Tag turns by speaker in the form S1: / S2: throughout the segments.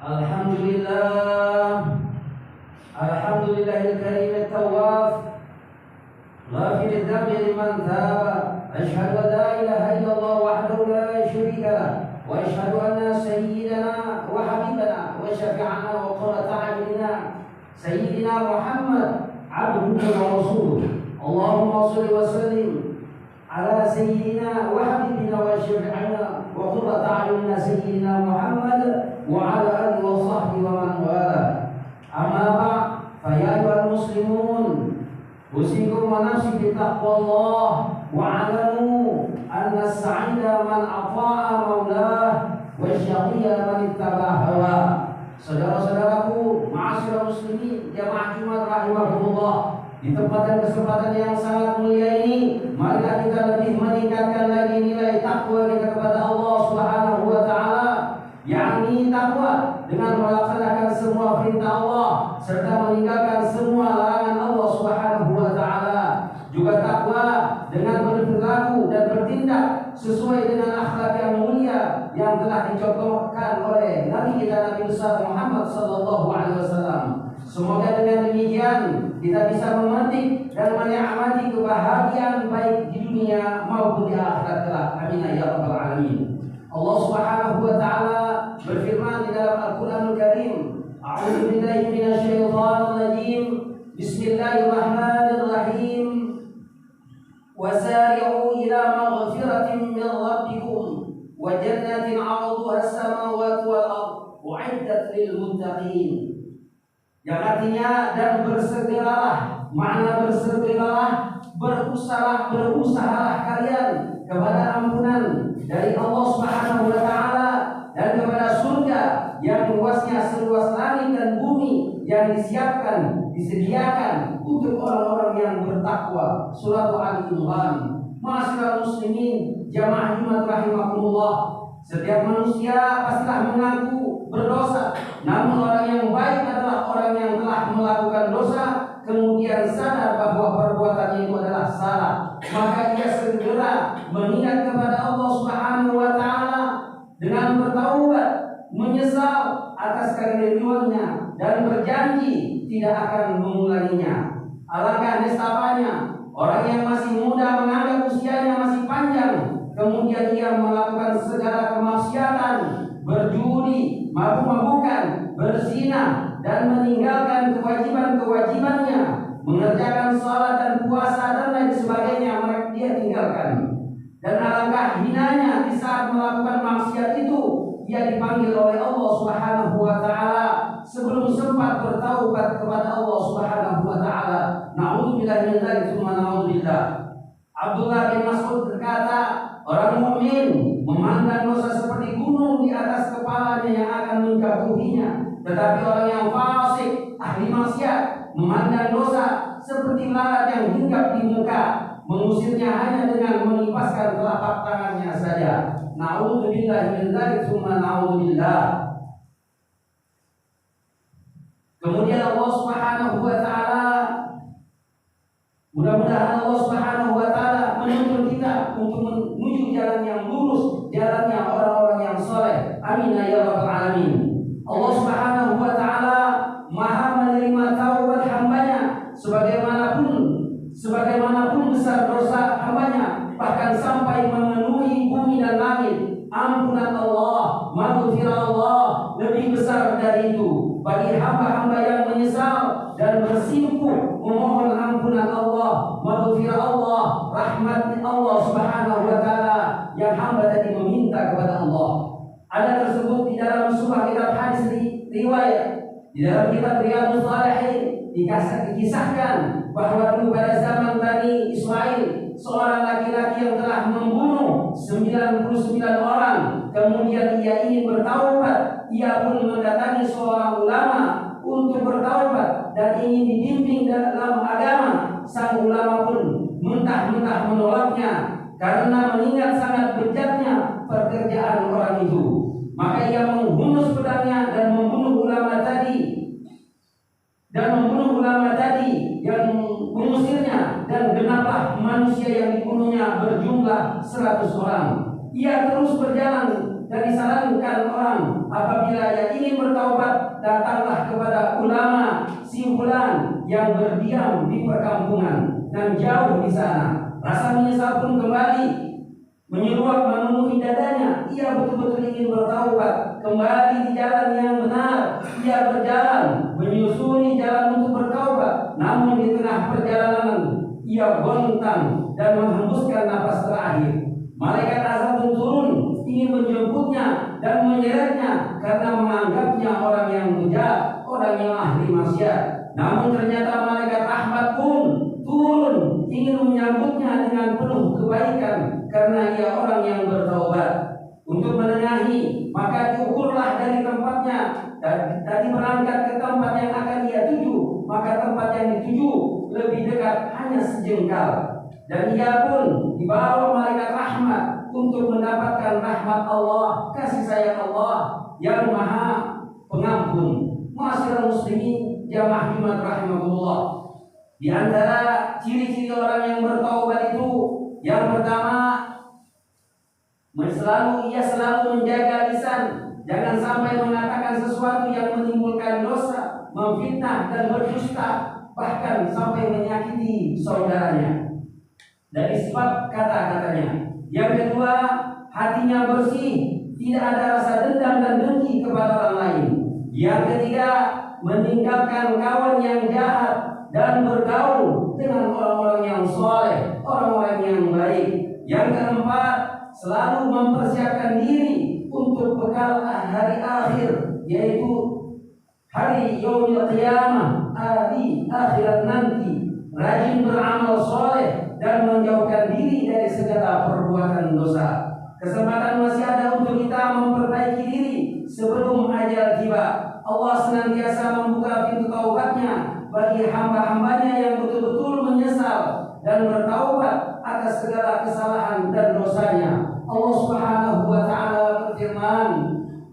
S1: Alhamdulillah, alhamdulillahil karimit tawwab, ghafiril dzambi liman taba. Asyhadu an la ilaha illallah wahdahu la syarika lah, wa asyhadu anna sayyidana wa habibana wa syafi'ana wa qurrata a'yunina sayyidina Muhammad abduhu wa rasuluh. Allahumma shalli wa sallim ala sayyidina wa habibina wa syafi'ina wa qurrata a'yunina sayyidina Muhammad wa ala alihi wa sahbihi wa man wala. Amma ba'd, fa ya ayyuhal muslimun, usikum wa nafsi bi taqwallah wa 'alamu anna as-sa'ida man ata'a maulah wa syaqiyya man ittaba'a hawa. Saudara-saudaraku, ma'asyiral muslimin, jamaah Jumat rahimakumullah, di tempat dan kesempatan yang sangat mulia ini, marilah kita lebih meningkatkan lagi nilai takwa kita kepada Allah Subhanahu wa taala, yakni takwa dengan melaksanakan semua perintah Allah serta meninggalkan semua larangan Allah Subhanahu wa taala. Juga takwa dengan berperilaku dan bertindak sesuai dengan akhlak yang mulia yang telah dicontohkan oleh Nabi kita Nabi besar Muhammad sallallahu alaihi wasallam. Semoga dengan demikian kita bisa memetik dan menikmati kebahagiaan baik di dunia maupun di akhirat kelak. Amin ya rabbal alamin. Allah Subhanahu wa taala berfirman di dalam Al-Qur'anul Karim, A'udzu billahi minasyaitonir rajim. Bismillahirrahmanirrahim. Wasari'u ila maghfiratin min rabbikum wa jannatin 'arduha as-samawati wal ardh u'iddat lil muttaqin. Yang artinya, dan bersegeralah, makna bersegeralah, berusahalah kalian kepada ampunan dari Allah Subhanahu wa taala dan kepada surga yang luasnya seluas langit dan bumi yang disediakan untuk orang-orang yang bertakwa. Surat Ali Imran. Ma'asyiral muslimin, jamaah Jumat rahimakumullah, setiap manusia pastilah mengaku berdosa, namun orang yang baik adalah orang yang telah melakukan dosa kemudian sadar bahwa perbuatannya itu adalah salah, maka ia segera mengingat kepada Allah Subhanahu wa taala dengan bertaubat, menyesal atas kekeliruannya dan berjanji tidak akan mengulanginya. Alangkah nestapanya orang yang masih muda menganggap usianya masih panjang, kemudian ia melakukan segala kemaksiatan, berjudi, mabuk-mabukan, berzina, dan meninggalkan kewajiban-kewajibannya, mengerjakan salat dan puasa dan lain sebagainya, mereka dia tinggalkan. Dan alangkah hinanya di saat melakukan maksiat itu, ia dipanggil oleh Allah Subhanahu wa taala sebelum sempat bertaubat kepada Allah Subhanahu wa taala. Na'udzubillahi min dzalik, tsumma na'udzubillah. Abdullah bin Mas'ud berkata, orang mukmin memandang dosa seperti gunung di atas kepalanya yang akan menjatuhinya, tetapi orang yang fasik, ahli maksiat, memandang dosa seperti lalat yang hinggap di muka, mengusirnya hanya dengan menipaskan telapak tangannya saja. Na'udzubillahi min dzalik, tsumma na'udzubillah. Kemudian Allah Subhanahu wa taala, mudah-mudahan Allah Subhanahu wa taala menuntun kita untuk menuju jalan yang lurus, jalannya orang-orang yang saleh. Amin ya rabbal alamin. Allah Subhanahu wa taala Maha menerima taubat hambanya sebagaimana besar dosa hambanya, bahkan sampai memenuhi bumi dan langit. Ampunan Allah, maghfirah Allah lebih besar dari itu bagi hamba-hamba yang menyesal dan bersimpuh memohon ampunan Allah, maghfirah Allah, rahmat Allah Subhanahu wa taala yang hamba tadi meminta kepada Allah. Ada tersebut di dalam sebuah kitab hadis riwayat, di dalam kitab Riyadhus Shalihin dikisahkan bahwa dulu pada zaman Bani Israel seorang laki-laki yang telah membunuh 99 orang, kemudian ia ingin bertaubat. Ia pun mendatangi seorang ulama untuk bertaubat dan ingin dibimbing dalam agama. Sang ulama pun mentah-mentah menolaknya karena mengingat sangat bejatnya pekerjaan orang itu. Maka ia menghunus pedangnya dan membunuh ulama tadi yang mengusirnya, dan genaplah manusia yang dibunuhnya berjumlah berjumlah 100 orang. Ia terus berjalan dan disarankan orang, apabila ia ingin bertaubat, datanglah kepada ulama si fulan yang berdiam di perkampungan dan jauh di sana. Rasa menyesal pun kembali menyeruak memenuhi dadanya. Ia betul-betul ingin bertaubat, kembali di jalan yang benar. Ia berjalan menyusuri jalan untuk bertaubat, namun di tengah perjalanan ia gontang dan menghembuskan napas terakhir. Malaikat azab pun turun ingin menjemputnya dan menyeretnya karena menganggapnya orang yang bejat, orang yang ahli maksiat. Namun ternyata malaikat rahmat pun turun ingin menyambutnya dengan penuh kebaikan karena ia orang yang bertaubat. Untuk menengahi, maka diukurlah dari tempatnya. Tadi berangkat ke tempat yang akan ia tuju, maka tempat yang dituju lebih dekat hanya sejengkal. Dan ia pun dibawa malaikat rahmat untuk mendapatkan rahmat Allah, kasih sayang Allah yang maha pengampun. Ma'asyiral muslimin jamaah Jumat rahimahullah. Di antara ciri-ciri orang yang bertaubat itu, yang pertama, ia selalu menjaga lisan, jangan sampai mengatakan sesuatu yang menimbulkan dosa, memfitnah dan berdusta, bahkan sampai menyakiti saudaranya. Dari sifat kata-katanya. Yang kedua, hatinya bersih, tidak ada rasa dendam dan dengki kepada orang lain. Yang ketiga, meninggalkan kawan yang jahat dan bergaul dengan orang-orang yang soleh, orang-orang yang baik. Yang keempat, selalu mempersiapkan diri untuk bekal hari akhir, yaitu hari yaumil qiyamah, hari akhirat nanti. Rajin beramal soleh dan menjauhkan diri dari segala perbuatan dosa. Kesempatan masih ada untuk kita memperbaiki diri sebelum ajal tiba. Allah senantiasa membuka pintu taubatnya bagi hamba-hambanya yang betul-betul menyesal dan bertaubat atas segala kesalahan dan dosanya. Allah Subhanahu wa ta'ala berfirman,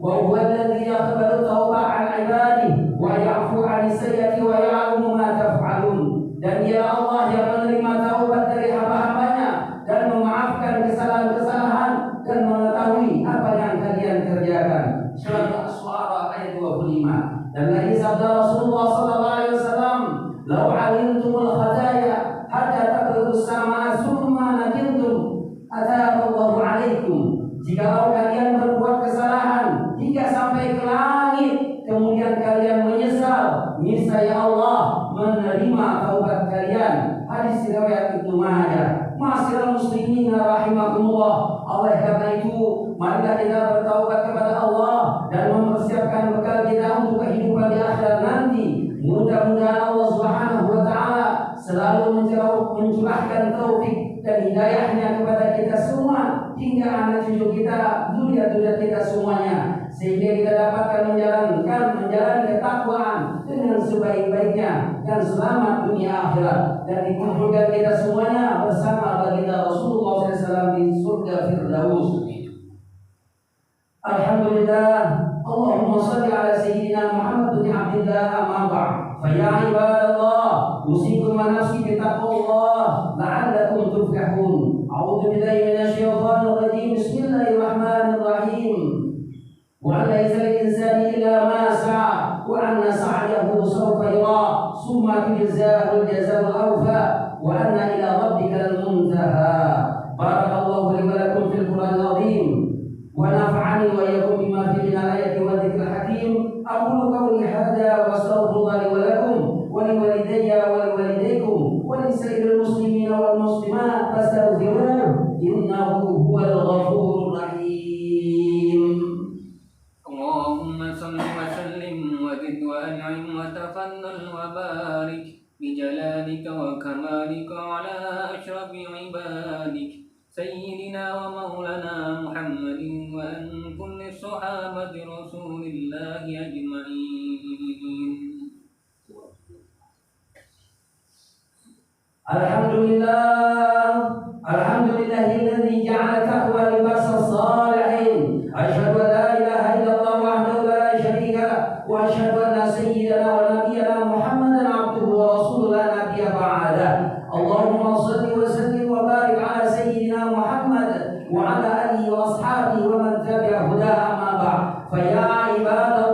S1: wa huwa alladhi yaqbalu tauba 'an 'ibadihi wa ya'fu 'ani sayyi'ati wa ya'lamu ma taf'alun. Dan dia Allah yang menerima taubat dari hamba-hambanya dan memaafkan kesalahan-kesalahan dan mengetahui apa yang kalian kerjakan. Surat Al-Aswara ayat 25. Dan lagi sabda Rasulullah sallallahu alaihi wasallam, "Lau 'alimtumul khataya hatta tablughu as-samaa'a tsumma nadimtum ataballahu 'alaikum." Jikalau kalian berbuat kesalahan hingga sampai ke langit, kemudian kalian menyesal, niscaya Allah menerima taubat kalian. Hadis riwayat Ibnu Majah. Ma'asyiral muslimin rahimakumullah. Oleh karena itu, marilah kita bertaubat kepada Allah dan mempersiapkan bekal kita untuk kehidupan di akhirat nanti. Mudah-mudahan Allah Subhanahu wa ta'ala selalu mencurahkan taufik dan hidayahnya kepada kita semua, hingga anak cucu kita, zuriat-zuriat kita semuanya, sehingga kita dapatkan menjalani ketakwaan dengan sebaik-baiknya dan selamat dunia akhirat, dan dikumpulkan kita semuanya bersama baginda Rasulullah SAW di surga Firdaus. Alhamdulillah. Allahumma salli ala sayyidina Muhammad bin Abdillah, amma ba'd. Fa ya ibadallah, usikum wa nafsi bi taqwallah la'allakum tuflihun. A'udzu billahi minasy syaithanir rajim. Bismillahirrahmanirrahim. Wa laysa lil-insani illa ma sa'a wa anna sa'yahu sawfa yura thumma tujzahu al-jazaa'ul awfa wa anna ila rabbikal muntaha. Barakallahu li wa lakum fil Qur'anil 'azim. ونفعني وإياكم بما فيه من الآيات والذكر الحكيم. أقول قولي هذا وأستغفر الله لي ولكم ولوالدي ولوالديكم ولسائر المسلمين والمسلمات فاستغفروه إنه هو الغفور الرحيم.
S2: اللهم صل وسلم وزد وأنعم وتفضل وبارك بجلالك وكمالك على أشرف عبادك سيدنا ومولانا محمد وأن كل صحابة رسول الله أجمعين.
S1: Alhamdulillahilladzi ja'ala taqwa libasas salihin. Asyhadu an la ilaha illallah wahdahu la syarika lah wa asyhadu anna sayyidana wa nabiyyana Muhammadan abduhu wa rasuluhu la nabiyya ba'da. Allahumma shalli wa sallim wa barik ala sayyidina Muhammad آله وأصحابه ومن تبع هداه أما بعد فيا عباد